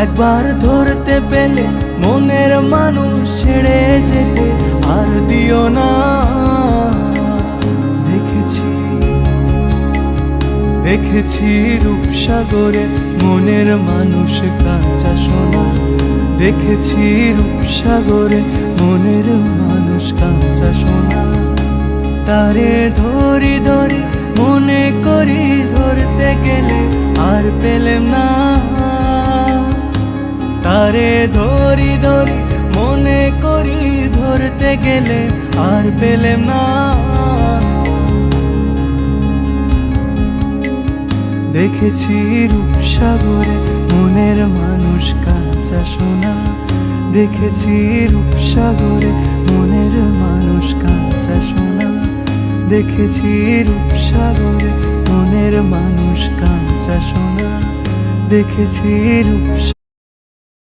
একবার ধরতে পেলে মনের মানুষ ছেড়ে যেতে আর দিও না। দেখেছি রূপসাগরে মনের মানুষ কাঁচা সোনা। দেখেছি রূপসাগরে মনের মানুষ কাঁচা সোনা। তারে ধরি ধরি মনে করি ধরতে গেলে আর পেলেম না। তারে ধরি ধরি মনে করি ধরতে গেলে আর পেলেম না। দেখেছি রূপসাগরে মনের মানুষ কাঁচা সোনা। দেখেছি রূপসাগরে মনের মানুষ কাঁচা সোনা। দেখেছি রূপসাগরে মনের মানুষ কাঁচা সোনা। দেখেছি রূপসাগরে।